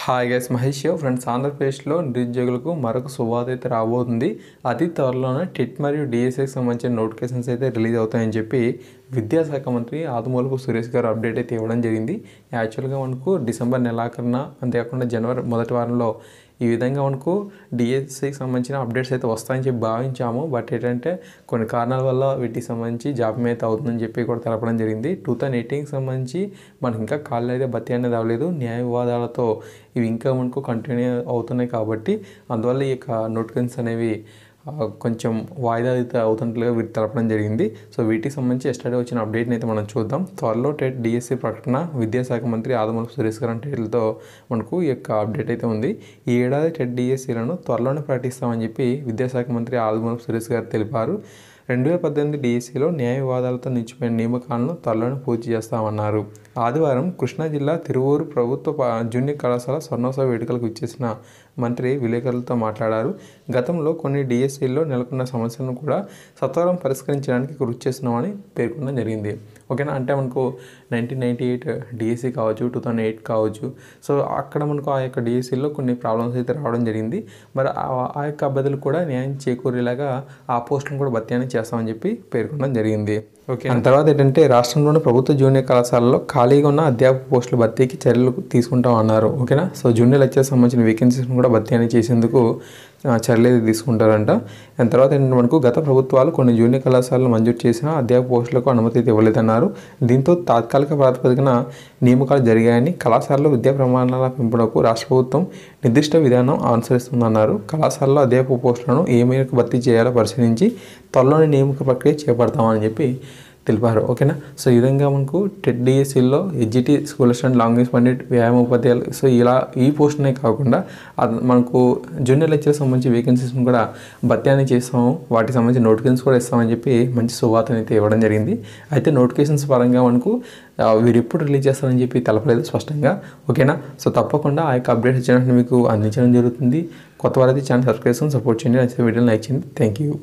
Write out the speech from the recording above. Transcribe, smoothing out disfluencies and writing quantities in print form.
Hi guys, Mahesh friends. ఆంధ్రప్రదేశ్లో నిరుద్యోగులకు మరొక శుభవార్త అయితే రాబోతుంది. అతి త్వరలోనే టెట్ మరియు డిఎస్సికి సంబంధించిన నోటిఫికేషన్స్ అయితే రిలీజ్ అవుతాయని చెప్పి విద్యాశాఖ మంత్రి ఆదిమూలపు సురేష్ గారు అప్డేట్ అయితే ఇవ్వడం జరిగింది. యాక్చువల్గా మనకు డిసెంబర్ నెలాఖరున, అంతేకాకుండా జనవరి మొదటి వారంలో ఈ విధంగా మనకు డిఎస్సికి సంబంధించిన అప్డేట్స్ అయితే వస్తాయని చెప్పి భావించాము. బట్ ఏంటంటే కొన్ని కారణాల వల్ల వీటికి సంబంధించి జాప్యం అయితే అవుతుందని చెప్పి కూడా తెలపడం జరిగింది. 2018కి సంబంధించి మనకి ఇంకా కాళ్ళు అయితే భర్తీ అనేది అవ్వలేదు. న్యాయ వివాదాలతో ఇవి ఇంకా మనకు కంటిన్యూ అవుతున్నాయి కాబట్టి అందువల్ల ఈ యొక్క నోటిఫికేషన్స్ అనేవి కొంచెం వాయిదా అయితే అవుతున్నట్లుగా వీటి తెలపడం జరిగింది. సో వీటికి సంబంధించి ఎస్టర్డే వచ్చిన అప్డేట్ని అయితే మనం చూద్దాం. త్వరలో టెట్ డిఎస్సి ప్రకటన, విద్యాశాఖ మంత్రి ఆదిమూలపు సురేష్ గారు టైటిల్తో మనకు ఈ యొక్క అప్డేట్ అయితే ఉంది. ఈ ఏడాది టెట్ డిఎస్సీలను త్వరలోనే ప్రకటిస్తామని చెప్పి విద్యాశాఖ మంత్రి ఆదిమూలపు సురేష్ గారు తెలిపారు. 2018 డిఎస్సిలో న్యాయ వివాదాలతో నిలిచిపోయిన నియామకాలను త్వరలోనే పూర్తి చేస్తామన్నారు. ఆదివారం కృష్ణా జిల్లా తిరువూరు ప్రభుత్వ జూనియర్ కళాశాల స్వర్ణోత్సవ వేడుకలకు ఇచ్చేసిన మంత్రి విలేకరులతో మాట్లాడారు. గతంలో కొన్ని డిఎస్సీల్లో నెలకొన్న సమస్యలను కూడా సత్వరం పరిష్కరించడానికి కృషి చేస్తున్నామని పేర్కొనడం జరిగింది. ఓకేనా, అంటే మనకు 1998 డిఎస్సి కావచ్చు, 2008 కావచ్చు. సో అక్కడ మనకు ఆ యొక్క డిఎస్సిలో కొన్ని ప్రాబ్లమ్స్ అయితే రావడం జరిగింది. మరి ఆ యొక్క అభ్యర్థులకు కూడా న్యాయం చేకూరేలాగా ఆ పోస్టులను కూడా భర్తీ చేస్తామని చెప్పి పేర్కొనడం జరిగింది. ఓకే, దాని తర్వాత ఏంటంటే రాష్ట్రంలోని ప్రభుత్వ జూనియర్ కళాశాలలో ఖాళీగా ఉన్న అధ్యాపక పోస్టుల భర్తీకి చర్యలు తీసుకుంటాం అన్నారు. ఓకేనా, సో జూనియర్ లెక్చర్ సంబంధించిన వేకెన్సీస్ని కూడా భర్తీ అనేది చేసేందుకు చర్యలు అయితే తీసుకుంటారంట. దాని తర్వాత ఏంటంటే మనకు గత ప్రభుత్వాలు కొన్ని జూనియర్ కళాశాలలు మంజూరు చేసిన అధ్యాపక పోస్టులకు అనుమతి అయితే ఇవ్వలేదన్నారు. దీంతో తాత్కాలిక ప్రాతిపదికన నియామకాలు జరిగాయని, కళాశాలలో విద్యా ప్రమాణాల పెంపునకు రాష్ట్ర ప్రభుత్వం నిర్దిష్ట విధానం అనుసరిస్తుందన్నారు. కళాశాలలో అధ్యాపక పోస్టులను ఏ మేరకు భర్తీ చేయాలో పరిశీలించి త్వరలోనే నియామక ప్రక్రియ చేపడతామని చెప్పి తెలిపారు. ఓకేనా, సో ఈ విధంగా మనకు టెట్ డిఎస్సిలో ఎడ్జిటి స్కూల్ అసిస్టెంట్, లాంగ్వేజ్ పండిట్, వ్యాయామ ఉపాధ్యాయులు, సో ఇలా ఈ పోస్టునే కాకుండా మనకు జూనియర్ లెక్చర్ సంబంధించి వేకెన్సీస్ని కూడా భర్తీ చేస్తాము, వాటికి సంబంధించి నోటిఫికేషన్స్ కూడా ఇస్తామని చెప్పి మంచి శుభవార్తను అయితే ఇవ్వడం జరిగింది. అయితే నోటిఫికేషన్స్ పరంగా మనకు వీరు ఎప్పుడు రిలీజ్ చేస్తారని చెప్పి తెలపలేదు స్పష్టంగా. ఓకేనా, సో తప్పకుండా ఆ యొక్క అప్డేట్ ఇచ్చినట్టు మీకు అందించడం జరుగుతుంది. కొత్త వారైతే ఛానల్ సబ్స్క్రైబ్ చేసుకొని సపోర్ట్ చేయండి. నచ్చితే వీడియోని లైక్ చేయండి. Thank you.